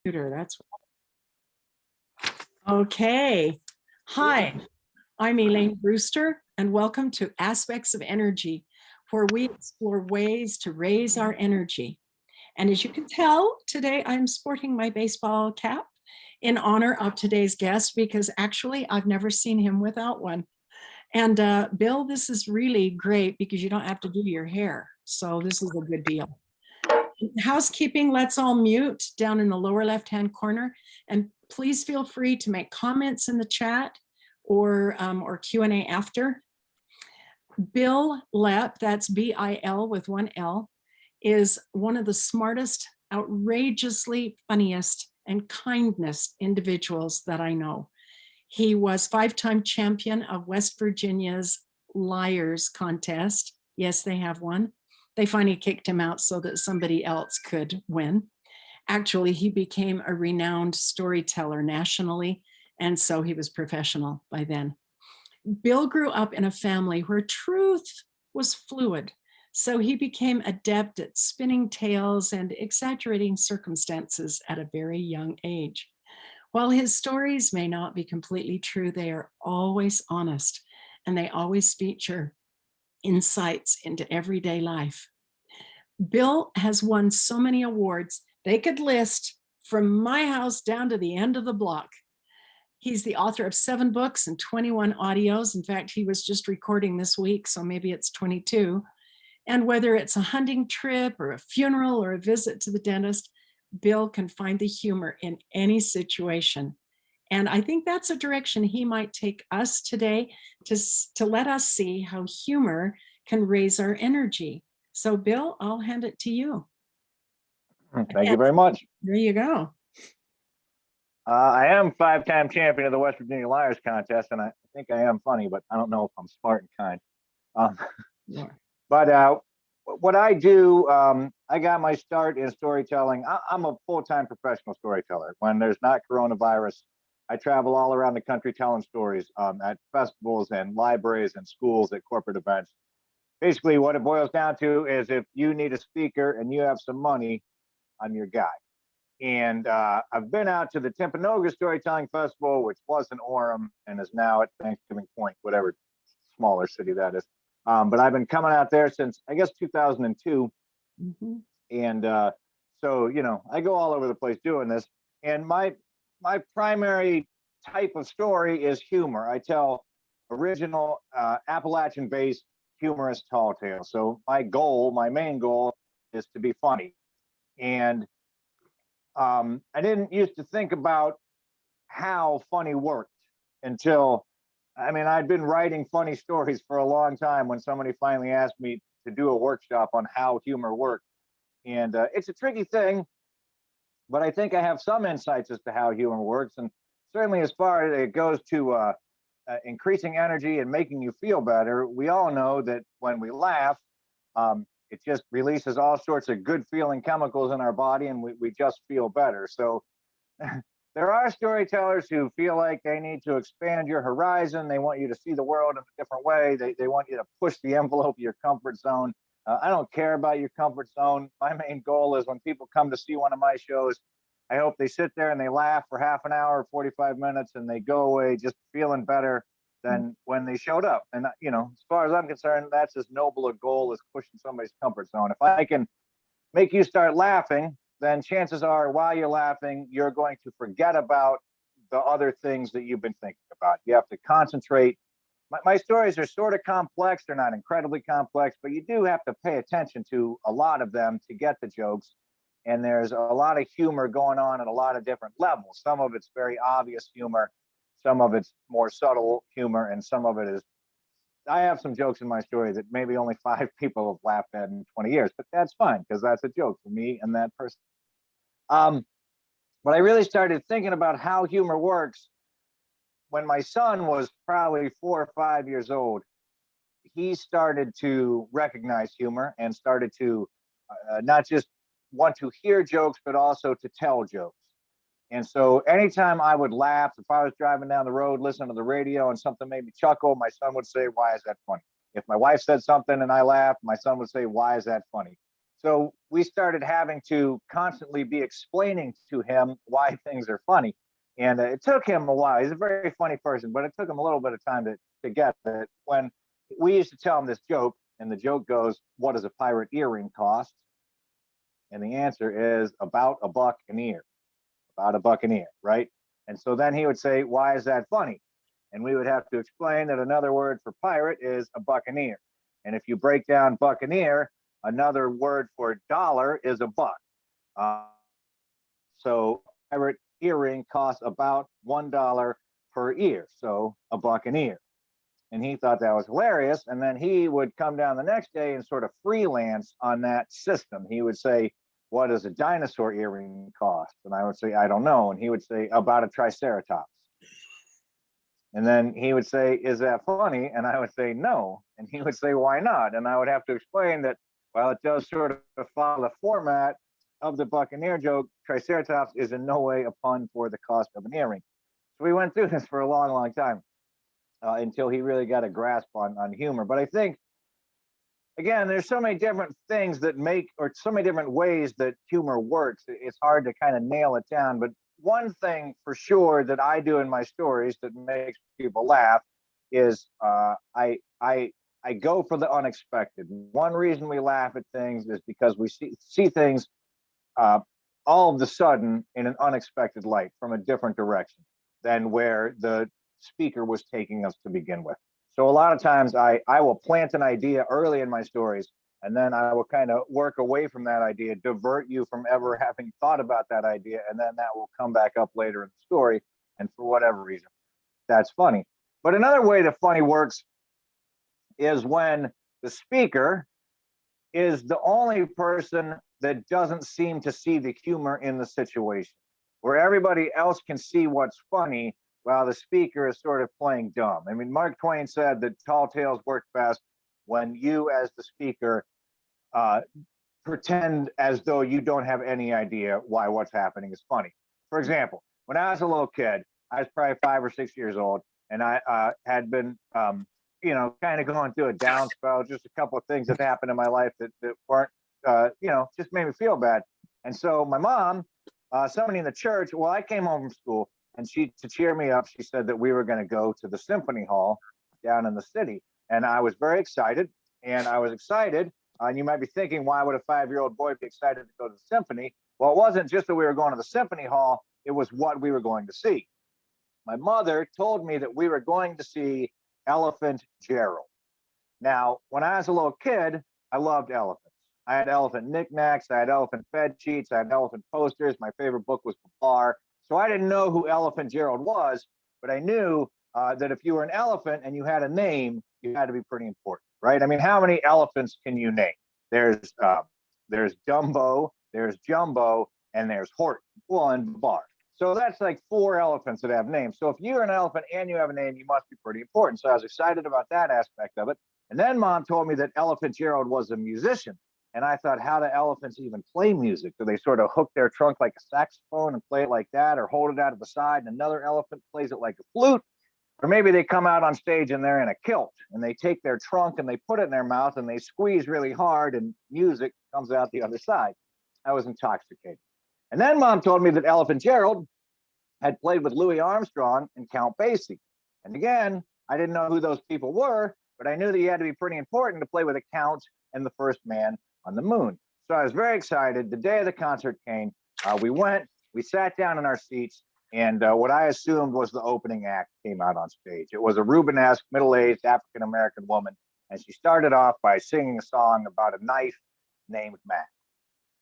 computer. That's okay. Hi, I'm Elaine Brewster, and welcome to Aspects of Energy, where we explore ways to raise our energy. And as you can tell, today I'm sporting my baseball cap in honor of today's guest, because actually I've never seen him without one. And Bill, this is really great because you don't have to do your hair. So this is a good deal. Housekeeping, let's all mute down in the lower left-hand corner. And please feel free to make comments in the chat or Q&A after. Bil Lepp, that's B-I-L with one L, is one of the smartest, outrageously funniest, and kindest individuals that I know. He was five-time champion of West Virginia's Liars Contest. Yes, they have one. They finally kicked him out so that somebody else could win. Actually, he became a renowned storyteller nationally, and so he was professional by then. Bill grew up in a family where truth was fluid, so he became adept at spinning tales and exaggerating circumstances at a very young age. While his stories may not be completely true, they are always honest, and they always feature insights into everyday life. Bill has won so many awards, they could list from my house down to the end of the block. He's the author of 7 books and 21 audios. In fact, he was just recording this week, so maybe it's 22. And whether it's a hunting trip or a funeral or a visit to the dentist, Bill can find the humor in any situation. And I think that's a direction he might take us today, to let us see how humor can raise our energy. So Bill, I'll hand it to you. Thank you very much. There you go. I am 5-time champion of the West Virginia Liars Contest, and I think I am funny, but I don't know if I'm smart and kind. But what I do, I got my start in storytelling. I'm a full-time professional storyteller. When there's not coronavirus, I travel all around the country telling stories at festivals and libraries and schools, at corporate events. Basically, what it boils down to is, if you need a speaker and you have some money, I'm your guy. And I've been out to the Timpanogos Storytelling Festival, which was in Orem and is now at Thanksgiving Point, whatever smaller city that is. But I've been coming out there since, I guess, 2002. Mm-hmm. And so, you know, I go all over the place doing this. And my primary type of story is humor. I tell original Appalachian-based humorous tall tales. So my main goal is to be funny. And I didn't used to think about how funny worked until, I'd been writing funny stories for a long time when somebody finally asked me to do a workshop on how humor worked. And it's a tricky thing, but I think I have some insights as to how humor works. And certainly as far as it goes to increasing energy and making you feel better, we all know that when we laugh, it just releases all sorts of good feeling chemicals in our body, and we just feel better. So there are storytellers who feel like they need to expand your horizon. They want you to see the world in a different way. They want you to push the envelope of your comfort zone. I don't care about your comfort zone. My main goal is, when people come to see one of my shows, I hope they sit there and they laugh for half an hour, 45 minutes, and they go away just feeling better than when they showed up. And, you know, as far as I'm concerned, that's as noble a goal as pushing somebody's comfort zone. If I can make you start laughing, then chances are, while you're laughing, you're going to forget about the other things that you've been thinking about. You have to concentrate. My stories are sort of complex. They're not incredibly complex, but you do have to pay attention to a lot of them to get the jokes. And there's a lot of humor going on at a lot of different levels. Some of it's very obvious humor. Some of it's more subtle humor, and some of it is, I have some jokes in my story that maybe only 5 people have laughed at in 20 years, but that's fine, because that's a joke for me and that person. But I really started thinking about how humor works when my son was probably 4 or 5 years old. He started to recognize humor and started to not just want to hear jokes, but also to tell jokes. And so anytime I would laugh, if I was driving down the road, listening to the radio, and something made me chuckle, my son would say, "Why is that funny?" If my wife said something and I laughed, my son would say, "Why is that funny?" So we started having to constantly be explaining to him why things are funny. And it took him a while. He's a very funny person, but it took him a little bit of time to get it. When we used to tell him this joke, and the joke goes, "What does a pirate earring cost?" And the answer is about a buck an ear, about a buck an ear, right? And so then he would say, "Why is that funny?" And we would have to explain that another word for pirate is a buccaneer. And if you break down buccaneer, another word for dollar is a buck. Uh, so pirate earring costs about $1 per ear, so a buck an ear. And he thought that was hilarious. And then he would come down the next day and sort of freelance on that system. He would say, "What does a dinosaur earring cost?" And I would say, "I don't know." And he would say, "About a triceratops." And then he would say, "Is that funny?" And I would say, "No." And he would say, "Why not?" And I would have to explain that, while it does sort of follow the format of the Buccaneer joke, Triceratops is in no way a pun for the cost of an earring. So we went through this for a long, long time until he really got a grasp on humor. But I think, again, there's so many different things that make, or so many different ways that humor works. It's hard to kind of nail it down. But one thing for sure that I do in my stories that makes people laugh is I go for the unexpected. One reason we laugh at things is because we see things uh, all of the sudden in an unexpected light from a different direction than where the speaker was taking us to begin with. So a lot of times I will plant an idea early in my stories, and then I will kind of work away from that idea, divert you from ever having thought about that idea, and then that will come back up later in the story. And for whatever reason, that's funny. But another way that funny works is when the speaker is the only person that doesn't seem to see the humor in the situation, where everybody else can see what's funny while the speaker is sort of playing dumb. I mean, Mark Twain said that tall tales work best when you, as the speaker, uh, pretend as though you don't have any idea why what's happening is funny. For example, when I was a little kid, I was probably 5 or 6 years old, and I had been, kind of going through a down spell. Just a couple of things that happened in my life that weren't, just made me feel bad. And so my mom, somebody in the church, well, I came home from school, and to cheer me up, she said that we were going to go to the symphony hall down in the city. And I was very excited. And I was excited. And you might be thinking, why would a 5-year-old boy be excited to go to the symphony? Well, it wasn't just that we were going to the symphony hall, it was what we were going to see. My mother told me that we were going to see Elephant Gerald. Now, when I was a little kid, I loved elephants. I had elephant knickknacks, I had elephant bed sheets, I had elephant posters. My favorite book was Babar. So I didn't know who Elephant Gerald was, but I knew that if you were an elephant and you had a name, you had to be pretty important, right? I mean, how many elephants can you name? There's Dumbo, there's Jumbo, and there's Horton. Well, and Babar. So that's like 4 elephants that have names. So if you're an elephant and you have a name, you must be pretty important. So I was excited about that aspect of it. And then Mom told me that Elephant Gerald was a musician. And I thought, how do elephants even play music? Do they sort of hook their trunk like a saxophone and play it like that, or hold it out of the side and another elephant plays it like a flute? Or maybe they come out on stage and they're in a kilt and they take their trunk and they put it in their mouth and they squeeze really hard and music comes out the other side. I was intoxicated. And then Mom told me that Elephant Gerald had played with Louis Armstrong and Count Basie. And again, I didn't know who those people were, but I knew that you had to be pretty important to play with a count and the first man on the moon. So I was very excited. The day of the concert came. We went, we sat down in our seats, and what I assumed was the opening act came out on stage. It was a Rubenesque, middle-aged African-American woman, and she started off by singing a song about a knife named Mac.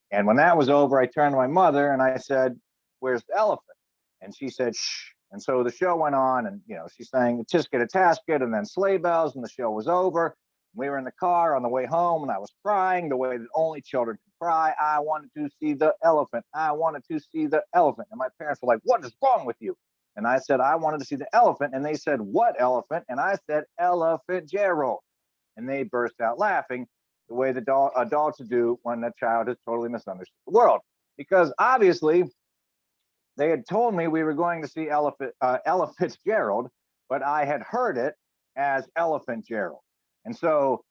And when that was over, I turned to my mother and I said, "Where's the elephant?" And she said, "Shh." And so the show went on, and she sang "Tisket a Tasket" and then "Sleigh Bells," and the show was over. We were in the car on the way home, and I was crying the way that only children can cry. I wanted to see the elephant. I wanted to see the elephant. And my parents were like, "What is wrong with you?" And I said, "I wanted to see the elephant." And they said, "What elephant?" And I said, "Elephant Gerald." And they burst out laughing the way that adults do when a child has totally misunderstood the world. Because obviously, they had told me we were going to see Elephant Gerald, but I had heard it as Elephant Gerald. And so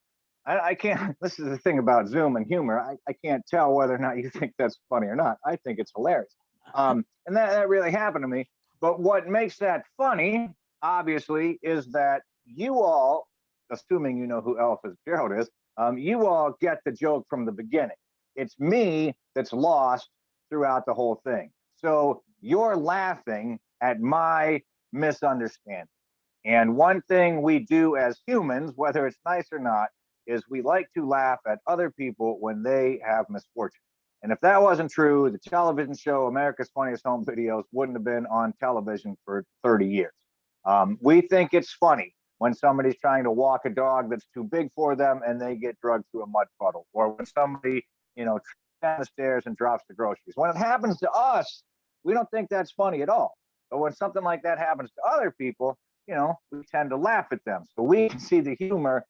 I can't. This is the thing about Zoom and humor. I can't tell whether or not you think that's funny or not. I think it's hilarious. And that really happened to me. But what makes that funny, obviously, is that you all, assuming you know who Ella Fitzgerald is, you all get the joke from the beginning. It's me that's lost throughout the whole thing. So you're laughing at my misunderstanding. And one thing we do as humans, whether it's nice or not, is we like to laugh at other people when they have misfortune. And if that wasn't true, the television show America's Funniest Home Videos wouldn't have been on television for 30 years. We think it's funny when somebody's trying to walk a dog that's too big for them and they get drugged through a mud puddle, or when somebody, down the stairs and drops the groceries. When it happens to us, we don't think that's funny at all. But when something like that happens to other people, we tend to laugh at them. So we can see the humor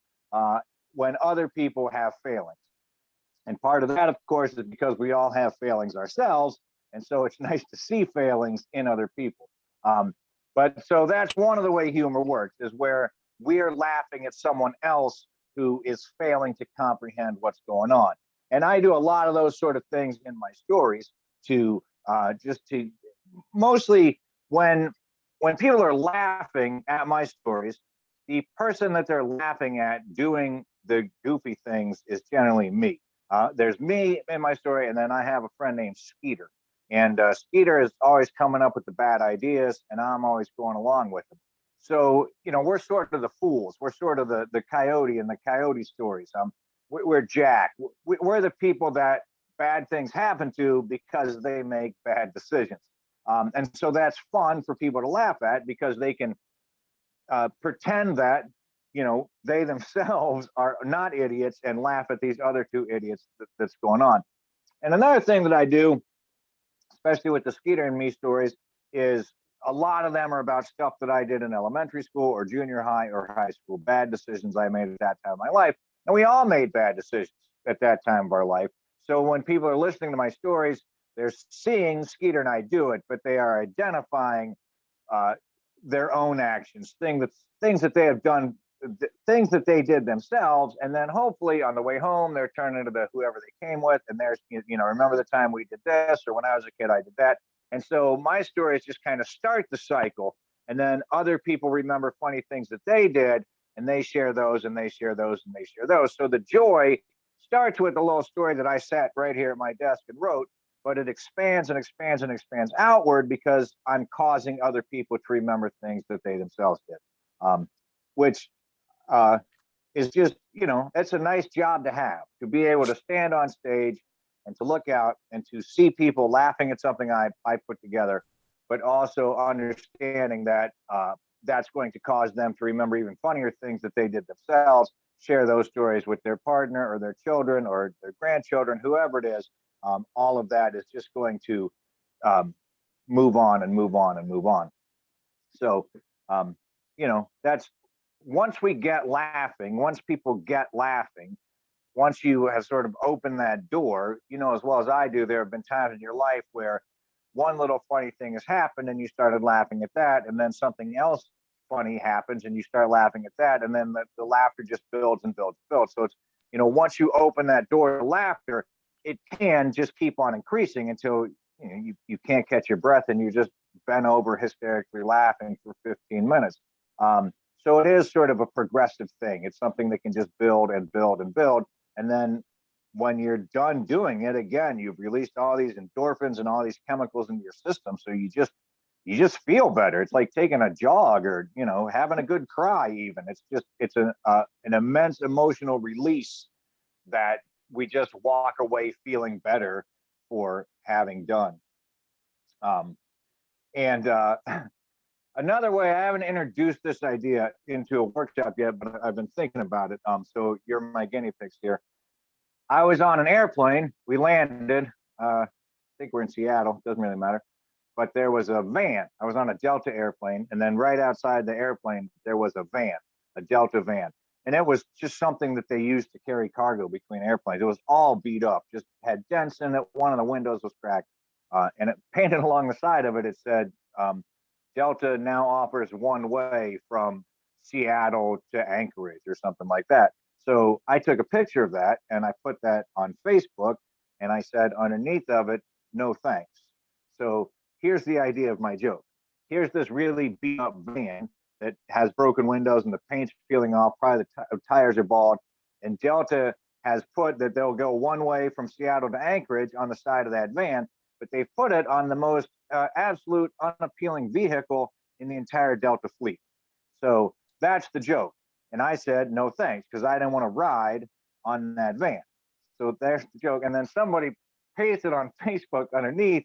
when other people have failings. And part of that, of course, is because we all have failings ourselves. And so it's nice to see failings in other people. But so that's one of the way humor works, is where we're laughing at someone else who is failing to comprehend what's going on. And I do a lot of those sort of things in my stories to mostly when people are laughing at my stories, the person that they're laughing at doing the goofy things is generally me. There's me in my story, and then I have a friend named Skeeter. And Skeeter is always coming up with the bad ideas, and I'm always going along with him. So, we're sort of the fools. We're sort of the coyote in the coyote stories. We're Jack. We're the people that bad things happen to because they make bad decisions. And so that's fun for people to laugh at because they can pretend that they themselves are not idiots and laugh at these other two idiots that's going on. And another thing that I do, especially with the Skeeter and me stories, is a lot of them are about stuff that I did in elementary school or junior high or high school, bad decisions I made at that time of my life. And we all made bad decisions at that time of our life. So when people are listening to my stories, they're seeing Skeeter and I do it, but they are identifying their own actions, things that they have done, things that they did themselves, and then hopefully on the way home they're turning to whoever they came with, and there's remember the time we did this, or when I was a kid I did that. And so my stories just kind of start the cycle, and then other people remember funny things that they did, and they share those, and they share those, and they share those. So the joy starts with a little story that I sat right here at my desk and wrote, but it expands and expands and expands outward because I'm causing other people to remember things that they themselves did, which is just, it's a nice job to have, to be able to stand on stage and to look out and to see people laughing at something I put together, but also understanding that that's going to cause them to remember even funnier things that they did themselves, share those stories with their partner or their children or their grandchildren, whoever it is. All of that is just going to move on and move on and move on. So, that's once we get laughing, once people get laughing, once you have sort of opened that door, as well as I do, there have been times in your life where one little funny thing has happened and you started laughing at that, and then something else funny happens and you start laughing at that, and then the laughter just builds and builds and builds. So it's, once you open that door to laughter, it can just keep on increasing until you can't catch your breath and you just bent over hysterically laughing for 15 minutes. So it is sort of a progressive thing. It's something that can just build and build and build. And then when you're done doing it, again, you've released all these endorphins and all these chemicals into your system. So you just feel better. It's like taking a jog or, having a good cry even. It's an immense emotional release that we just walk away feeling better for having done. And another way, I haven't introduced this idea into a workshop yet, but I've been thinking about it. So you're my guinea pigs here. I was on an airplane. We landed. I think we're in Seattle. Doesn't really matter. But there was a van. I was on a Delta airplane, and then right outside the airplane, there was a van, a Delta van. And it was just something that they used to carry cargo between airplanes. It was all beat up, just had dents in it. One of the windows was cracked. And it painted along the side of it, it said, Delta now offers one way from Seattle to Anchorage or something like that. So I took a picture of that and I put that on Facebook, and I said underneath of it, no thanks. So here's the idea of my joke. Here's this really beat up van that has broken windows and the paint's peeling off, probably the tires are bald. And Delta has put that they'll go one way from Seattle to Anchorage on the side of that van, but they've put it on the most absolute unappealing vehicle in the entire Delta fleet. So that's the joke. And I said, no thanks, because I didn't want to ride on that van. So there's the joke. And then somebody pasted on Facebook underneath,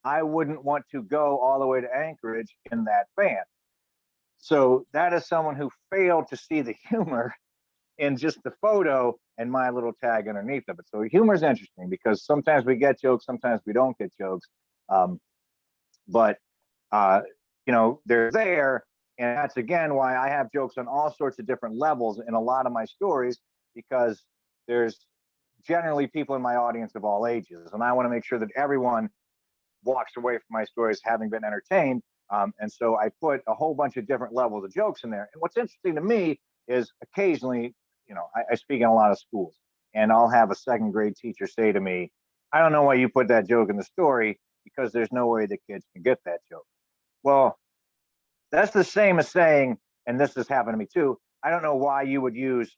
I wouldn't want to go all the way to Anchorage in that van. So that is someone who failed to see the humor in just the photo and my little tag underneath of it. So humor is interesting because sometimes we get jokes, sometimes we don't get jokes. But they're there. And that's again why I have jokes on all sorts of different levels in a lot of my stories, because there's generally people in my audience of all ages. And I want to make sure that everyone walks away from my stories having been entertained. And so I put a whole bunch of different levels of jokes in there. And what's interesting to me is occasionally, I speak in a lot of schools, and I'll have a second grade teacher say to me, I don't know why you put that joke in the story, because there's no way the kids can get that joke. Well, that's the same as saying, and this has happened to me too, I don't know why you would use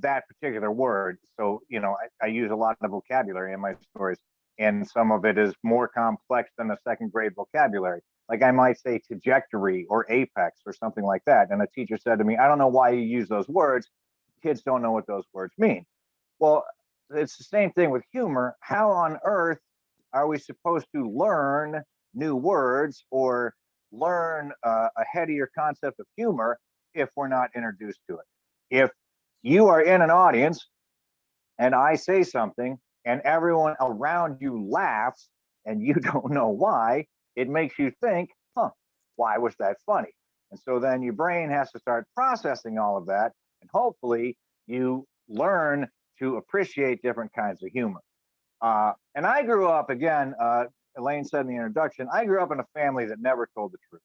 that particular word. So, I use a lot of vocabulary in my stories, and some of it is more complex than a second grade vocabulary. Like I might say trajectory or apex or something like that. And a teacher said to me, I don't know why you use those words. Kids don't know what those words mean. Well, it's the same thing with humor. How on earth are we supposed to learn new words or learn a headier concept of humor if we're not introduced to it? If you are in an audience and I say something and everyone around you laughs and you don't know why, it makes you think, why was that funny? And so then your brain has to start processing all of that, and hopefully you learn to appreciate different kinds of humor. And I grew up, again, Elaine said in the introduction, I grew up in a family that never told the truth.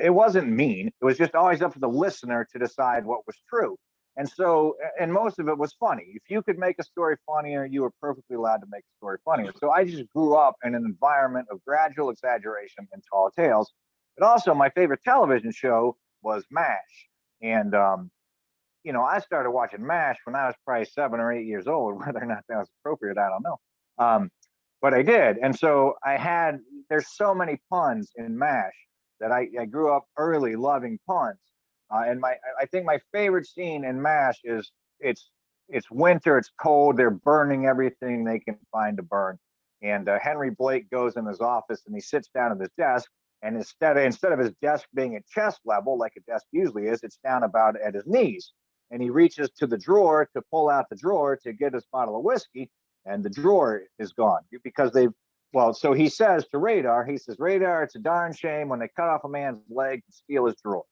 It wasn't mean. It was just always up to the listener to decide what was true. And so, and most of it was funny. If you could make a story funnier, you were perfectly allowed to make a story funnier. So I just grew up in an environment of gradual exaggeration and tall tales. But also my favorite television show was MASH. And, I started watching MASH when I was probably 7 or 8 years old. Whether or not that was appropriate, I don't know. But I did. And so there's so many puns in MASH that I grew up early loving puns. And I think my favorite scene in MASH is it's winter, it's cold, they're burning everything they can find to burn. And Henry Blake goes in his office and he sits down at his desk, and instead of his desk being at chest level like a desk usually is, it's down about at his knees. And he reaches to the drawer to pull out the drawer to get his bottle of whiskey, and the drawer is gone because so he says to Radar, Radar, it's a darn shame when they cut off a man's leg to steal his drawers,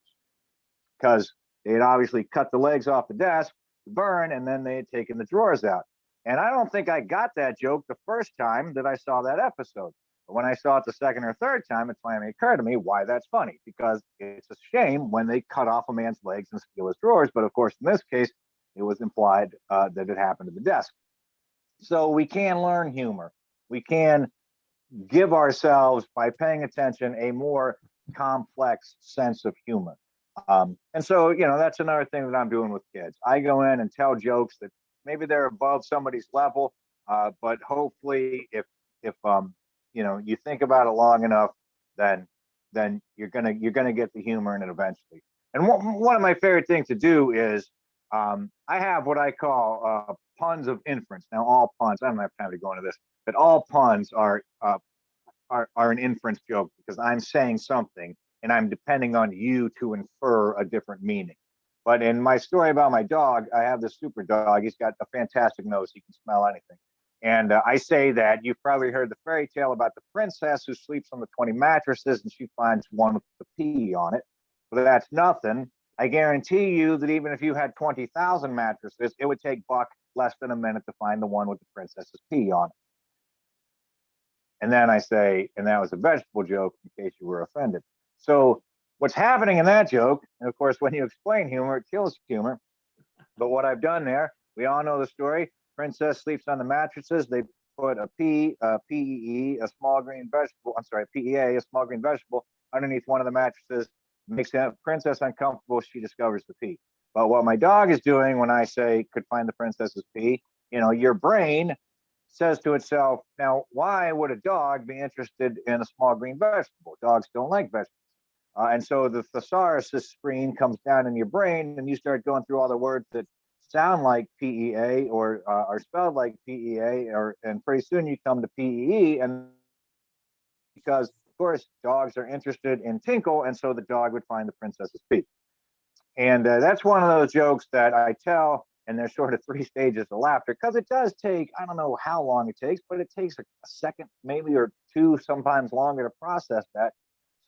because they had obviously cut the legs off the desk to burn, and then they had taken the drawers out. And I don't think I got that joke the first time that I saw that episode. But when I saw it the second or third time, it finally occurred to me why that's funny, because it's a shame when they cut off a man's legs and steal his drawers. But of course, in this case, it was implied that it happened to the desk. So we can learn humor. We can give ourselves, by paying attention, a more complex sense of humor. And so, that's another thing that I'm doing with kids. I go in and tell jokes that maybe they're above somebody's level, but hopefully, if you think about it long enough, then you're gonna get the humor in it eventually. And one of my favorite things to do is I have what I call puns of inference. Now, all puns, I don't have time to go into this, but all puns are an inference joke, because I'm saying something and I'm depending on you to infer a different meaning. But in my story about my dog, I have this super dog. He's got a fantastic nose. He can smell anything. And I say that you've probably heard the fairy tale about the princess who sleeps on the 20 mattresses and she finds one with the pee on it. But that's nothing. I guarantee you that even if you had 20,000 mattresses, it would take Buck less than a minute to find the one with the princess's pee on it. And then I say, and that was a vegetable joke, in case you were offended. So what's happening in that joke, and of course, when you explain humor, it kills humor. But what I've done there, we all know the story. Princess sleeps on the mattresses. They put a PEE, a small green vegetable. I'm sorry, PEA, a small green vegetable, underneath one of the mattresses. Makes the princess uncomfortable. She discovers the pee. But what my dog is doing when I say could find the princess's pee, your brain says to itself, now, why would a dog be interested in a small green vegetable? Dogs don't like vegetables. And so the thesaurus screen comes down in your brain, and you start going through all the words that sound like PEA or are spelled like PEA, and pretty soon you come to PEE, and because of course dogs are interested in tinkle, and so the dog would find the princess's pee. And that's one of those jokes that I tell, and there's sort of three stages of laughter, because it does take, I don't know how long it takes, but it takes a second, maybe, or two, sometimes longer to process that.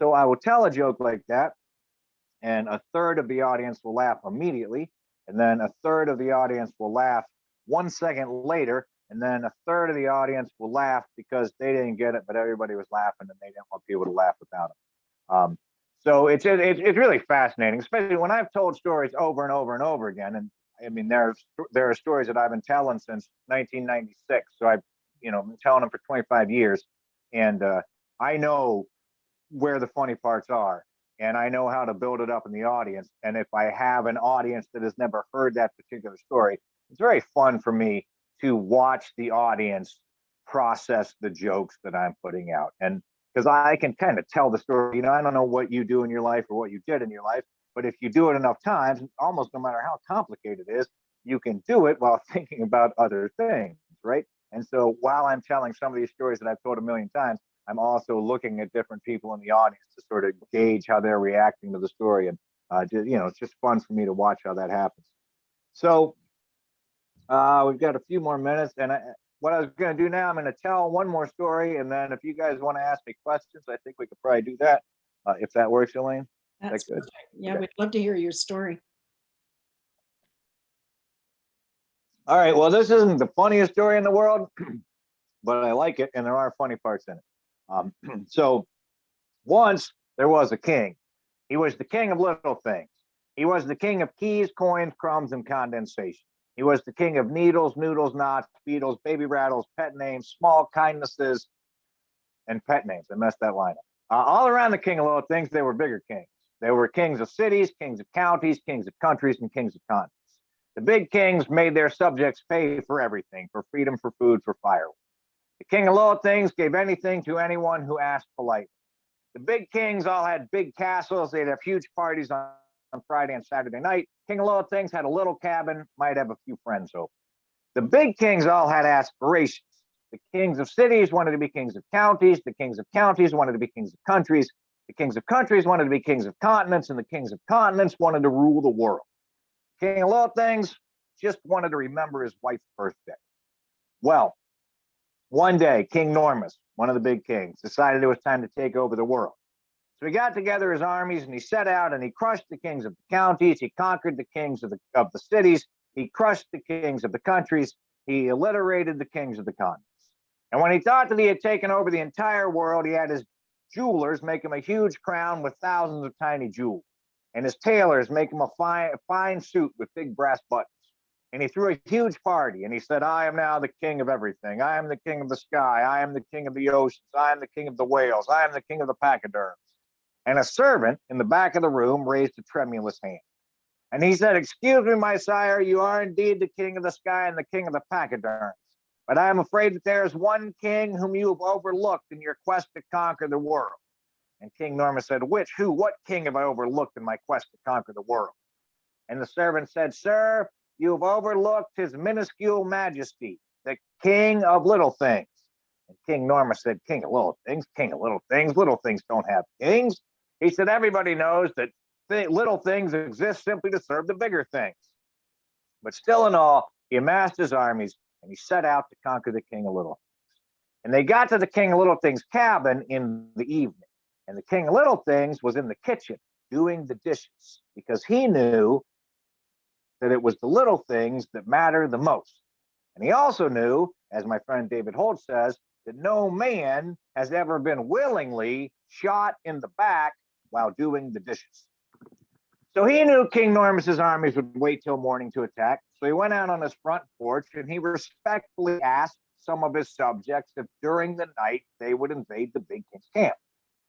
So I will tell a joke like that, and a third of the audience will laugh immediately, and then a third of the audience will laugh 1 second later, and then a third of the audience will laugh because they didn't get it, but everybody was laughing, and they didn't want people to laugh without them. So it's really fascinating, especially when I've told stories over and over and over again. And I mean, there are stories that I've been telling since 1996. So I've been telling them for 25 years, and I know where the funny parts are, and I know how to build it up in the audience. And if I have an audience that has never heard that particular story, it's very fun for me to watch the audience process the jokes that I'm putting out. And because I can kind of tell the story, I don't know what you do in your life or what you did in your life, but if you do it enough times, almost no matter how complicated it is, you can do it while thinking about other things, right? And so while I'm telling some of these stories that I've told a million times, I'm also looking at different people in the audience to sort of gauge how they're reacting to the story. And, it's just fun for me to watch how that happens. So we've got a few more minutes. And what I was going to do now, I'm going to tell one more story. And then if you guys want to ask me questions, I think we could probably do that. If that works, Elaine. That's good. Yeah, okay. We'd love to hear your story. All right. Well, this isn't the funniest story in the world, but I like it. And there are funny parts in it. So once there was a king. He was the king of little things. He was the king of keys, coins, crumbs, and condensation. He was the king of needles, noodles, knots, beetles, baby rattles, pet names, small kindnesses, and pet names. I messed that line up. All around the king of little things, they were bigger kings. They were kings of cities, kings of counties, kings of countries, and kings of continents. The big kings made their subjects pay for everything, for freedom, for food, for firewood. The king of little things gave anything to anyone who asked politely. The big kings all had big castles. They'd have huge parties on Friday and Saturday night. King of little things had a little cabin, might have a few friends over. The big kings all had aspirations. The kings of cities wanted to be kings of counties. The kings of counties wanted to be kings of countries. The kings of countries wanted to be kings of continents, and the kings of continents wanted to rule the world. King of little things just wanted to remember his wife's birthday. Well, one day, King Normus, one of the big kings, decided it was time to take over the world. So he got together his armies and he set out and he crushed the kings of the counties. He conquered the kings of the cities. He crushed the kings of the countries. He obliterated the kings of the continents. And when he thought that he had taken over the entire world, he had his jewelers make him a huge crown with thousands of tiny jewels. And his tailors make him a fine suit with big brass buttons. And he threw a huge party and he said, I am now the king of everything. I am the king of the sky. I am the king of the oceans. I am the king of the whales. I am the king of the pachyderms. And a servant in the back of the room raised a tremulous hand. And he said, excuse me, my sire, you are indeed the king of the sky and the king of the pachyderms. But I am afraid that there is one king whom you have overlooked in your quest to conquer the world. And King Normus said, what king have I overlooked in my quest to conquer the world? And the servant said, sir, you have overlooked his minuscule majesty, the king of little things. And King Normus said, king of little things, king of little things. Little things don't have kings. He said, everybody knows that little things exist simply to serve the bigger things. But still in all, he amassed his armies and he set out to conquer the king of little things. And they got to the king of little things' cabin in the evening. And the king of little things was in the kitchen doing the dishes because he knew that it was the little things that matter the most. And he also knew, as my friend David Holt says, that no man has ever been willingly shot in the back while doing the dishes. So he knew King Normus's armies would wait till morning to attack. So he went out on his front porch and he respectfully asked some of his subjects if during the night they would invade the big king's camp.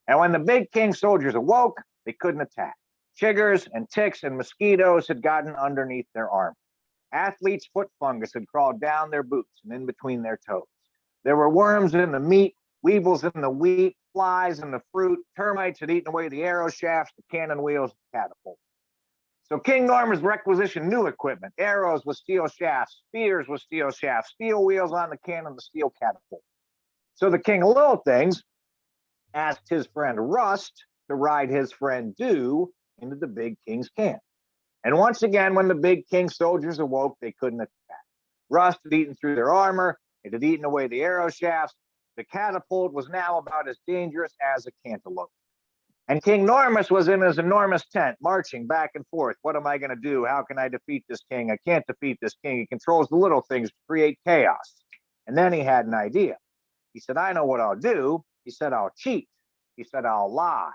And when the big king's soldiers awoke, they couldn't attack. Chiggers and ticks and mosquitoes had gotten underneath their armor. Athlete's foot fungus had crawled down their boots and in between their toes. There were worms in the meat, weevils in the wheat, flies in the fruit, termites had eaten away the arrow shafts, the cannon wheels, the catapult. So King Normus requisitioned new equipment, arrows with steel shafts, spears with steel shafts, steel wheels on the cannon, the steel catapult. So the King of Little Things asked his friend Rust to ride his friend Dew into the big king's camp. And once again, when the big king's soldiers awoke, they couldn't attack. Rust had eaten through their armor, it had eaten away the arrow shafts. The catapult was now about as dangerous as a cantaloupe. And King Normus was in his enormous tent, marching back and forth. What am I going to do? How can I defeat this king? I can't defeat this king. He controls the little things to create chaos. And then he had an idea. He said, I know what I'll do. He said, I'll cheat. He said, I'll lie.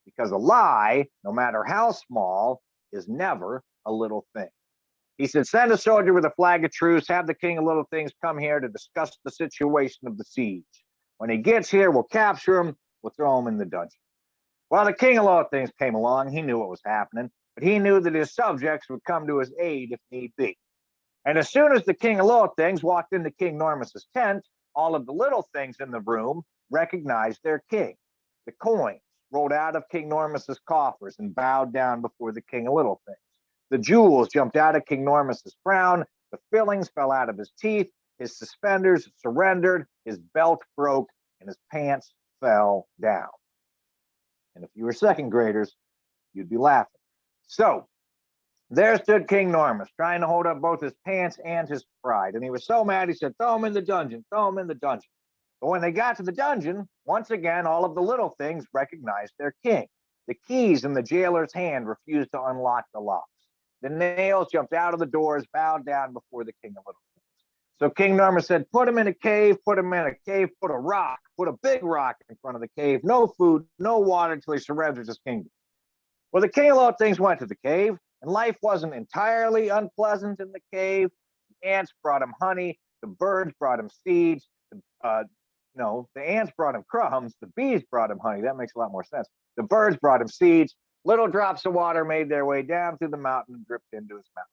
Because a lie, no matter how small, is never a little thing. He said, send a soldier with a flag of truce, have the King of Little Things come here to discuss the situation of the siege. When he gets here, we'll capture him, we'll throw him in the dungeon. Well, the King of Little Things came along, he knew what was happening, but he knew that his subjects would come to his aid if need be. And as soon as the King of Little Things walked into King Normus's tent, all of the little things in the room recognized their king. The coins rolled out of King Normus's coffers and bowed down before the King of Little Things. The jewels jumped out of King Normus's crown, the fillings fell out of his teeth, his suspenders surrendered, his belt broke, and his pants fell down. And if you were second graders, you'd be laughing. So there stood King Normus, trying to hold up both his pants and his pride. And he was so mad, he said, throw him in the dungeon, throw him in the dungeon. But when they got to the dungeon, once again, all of the little things recognized their king. The keys in the jailer's hand refused to unlock the locks. The nails jumped out of the doors, bowed down before the King of Little Things. So King Normus said, put him in a cave, put him in a cave, put a rock, put a big rock in front of the cave, no food, no water until he surrenders his kingdom. Well, the King of Little Things went to the cave, and life wasn't entirely unpleasant in the cave. The ants brought him honey, the birds brought him seeds, the ants brought him crumbs, the bees brought him honey. That makes a lot more sense. The birds brought him seeds. Little drops of water made their way down through the mountain and dripped into his mouth.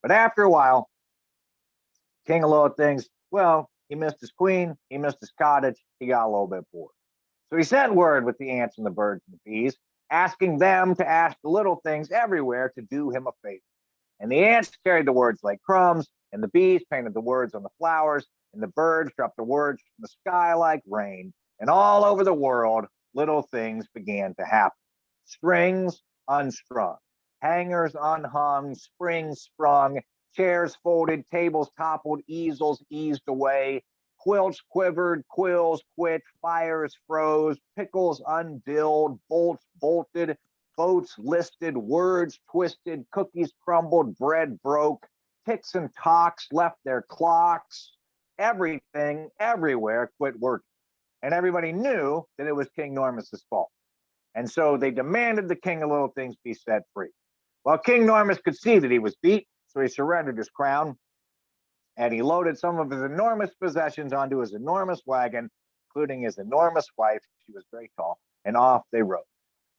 But after a while, King of Little Things, well, he missed his queen, he missed his cottage, he got a little bit bored. So he sent word with the ants and the birds and the bees, asking them to ask the little things everywhere to do him a favor. And the ants carried the words like crumbs, and the bees painted the words on the flowers, and the birds dropped the words from the sky like rain. And all over the world, little things began to happen. Strings unstrung, hangers unhung, springs sprung, chairs folded, tables toppled, easels eased away, quilts quivered, quills quit, fires froze, pickles unbilled, bolts bolted, boats listed, words twisted, cookies crumbled, bread broke, ticks and tocks left their clocks. Everything, everywhere quit working. And everybody knew that it was King Normus's fault. And so they demanded the King of Little Things be set free. Well, King Normus could see that he was beat, so he surrendered his crown, and he loaded some of his enormous possessions onto his enormous wagon, including his enormous wife. She was very tall, and off they rode.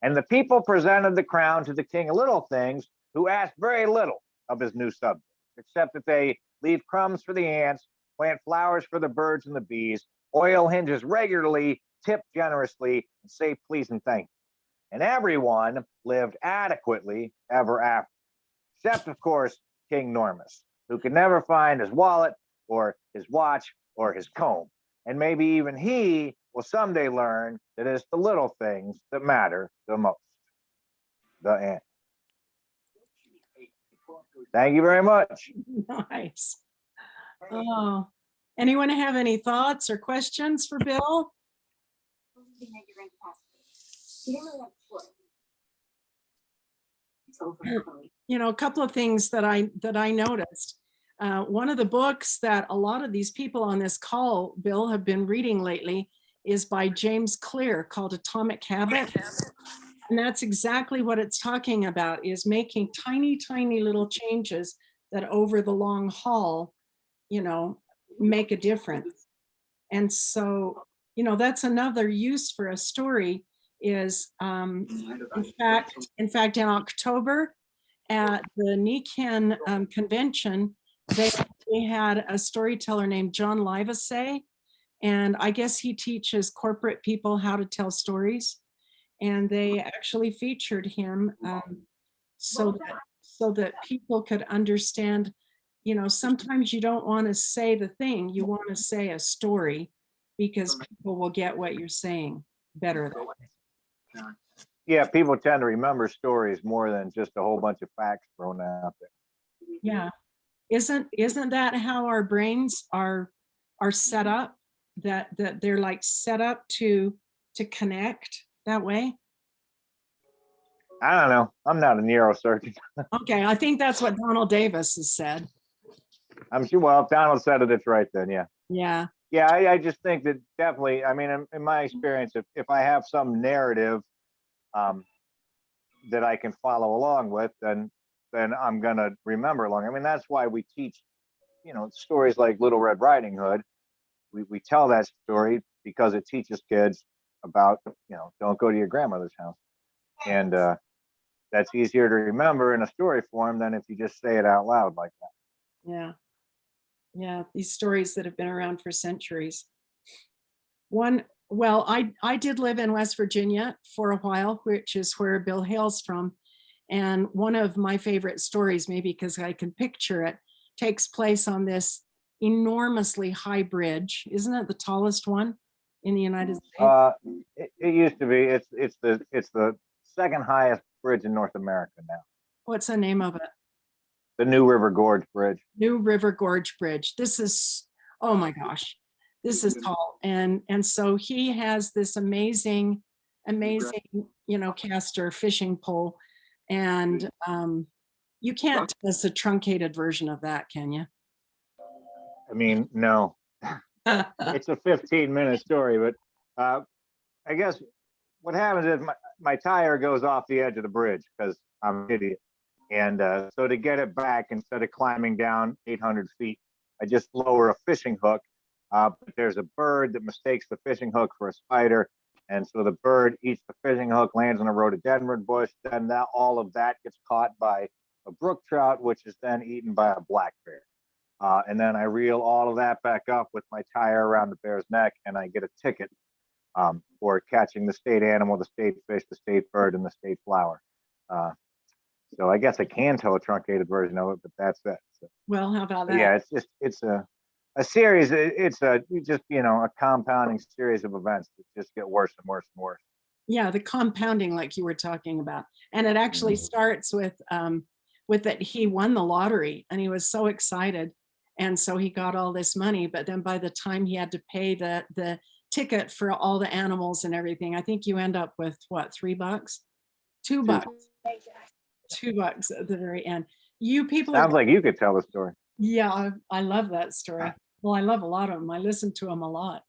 And the people presented the crown to the King of Little Things, who asked very little of his new subjects, except that they leave crumbs for the ants, plant flowers for the birds and the bees, oil hinges regularly, tip generously, and say please and thank you. And everyone lived adequately ever after, except, of course, King Normus, who could never find his wallet or his watch or his comb. And maybe even he will someday learn that it's the little things that matter the most. The end. Thank you very much. Nice. Oh, anyone have any thoughts or questions for Bill? You know, a couple of things that I noticed. One of the books that a lot of these people on this call, Bill, have been reading lately is by James Clear, called Atomic Habits. And that's exactly what it's talking about, is making tiny, tiny little changes that over the long haul, you know, make a difference. And so, that's another use for a story is, in fact, in October at the Nikken convention, they had a storyteller named John Livesay, and I guess he teaches corporate people how to tell stories. And they actually featured him so that people could understand. Sometimes you don't want to say the thing, you want to say a story, because people will get what you're saying better that way. Yeah, people tend to remember stories more than just a whole bunch of facts thrown out there. Yeah. Isn't that how our brains are set up? That they're like set up to connect that way? I don't know. I'm not a neurosurgeon. Okay, I think that's what Donald Davis has said. I'm sure. Well, if Donald said it, it's right then. Yeah. Yeah. Yeah, I just think that definitely. I mean, in my experience, if I have some narrative that I can follow along with, then I'm gonna remember along. I mean, that's why we teach, stories like Little Red Riding Hood. We tell that story because it teaches kids about, don't go to your grandmother's house, and that's easier to remember in a story form than if you just say it out loud like that. Yeah. Yeah, these stories that have been around for centuries. Well, I did live in West Virginia for a while, which is where Bill hails from. And one of my favorite stories, maybe because I can picture it, takes place on this enormously high bridge. Isn't it the tallest one in the United States? It used to be. It's the second highest bridge in North America now. What's the name of it? The New River Gorge Bridge. New River Gorge Bridge. This is, oh my gosh, this is tall. And so he has this amazing, caster fishing pole. And you can't tell us a truncated version of that, can you? I mean, no. It's a 15-minute story, but I guess what happens is my tire goes off the edge of the bridge because I'm an idiot. And so to get it back, instead of climbing down 800 feet, I just lower a fishing hook. But there's a bird that mistakes the fishing hook for a spider. And so the bird eats the fishing hook, lands on a rhododendron bush. Then all of that gets caught by a brook trout, which is then eaten by a black bear. And then I reel all of that back up with my tire around the bear's neck, and I get a ticket for catching the state animal, the state fish, the state bird, and the state flower. So I guess I can tell a truncated version of it, but that's it. So, well, how about that? Yeah, it's a series. It's a compounding series of events that just get worse and worse and worse. Yeah, the compounding, like you were talking about, and it actually starts with that he won the lottery, and he was so excited, and so he got all this money. But then by the time he had to pay the ticket for all the animals and everything, I think you end up with what, $3, $2. $2 at the very end. You people sounds like you could tell the story. Yeah, I love that story. Well, I love a lot of them. I listen to them a lot.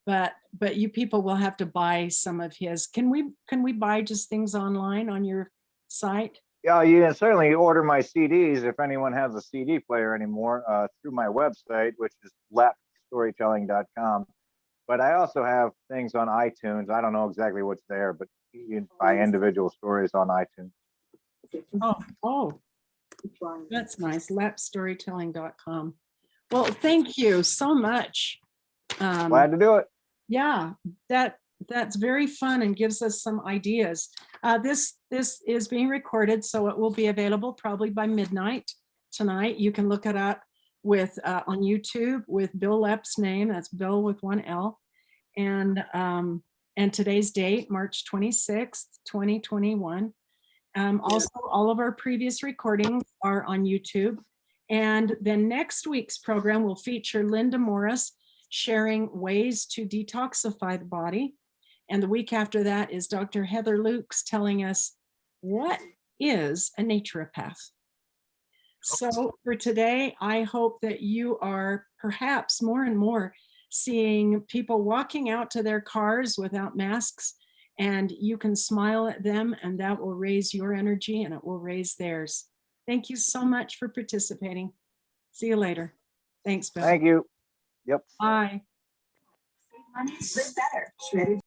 But you people will have to buy some of his. Can we buy just things online on your site? Yeah, you can certainly order my CDs if anyone has a CD player anymore through my website, which is storytelling.com. But I also have things on iTunes. I don't know exactly what's there, but you can buy individual stories on iTunes. Oh, that's nice. Leppstorytelling.com. Well, thank you so much. Glad to do it. Yeah, that's very fun and gives us some ideas. This is being recorded, so it will be available probably by midnight tonight. You can look it up on YouTube with Bil Lepp's name. That's Bill with one L. And today's date, March 26th, 2021. Also, all of our previous recordings are on YouTube. And then next week's program will feature Linda Morris sharing ways to detoxify the body. And the week after that is Dr. Heather Lukes telling us what is a naturopath. So for today, I hope that you are perhaps more and more seeing people walking out to their cars without masks and you can smile at them, and that will raise your energy and it will raise theirs. Thank you so much for participating. See you later. Thanks, Bill. Thank you. Yep. Bye. Money, live better. Shredded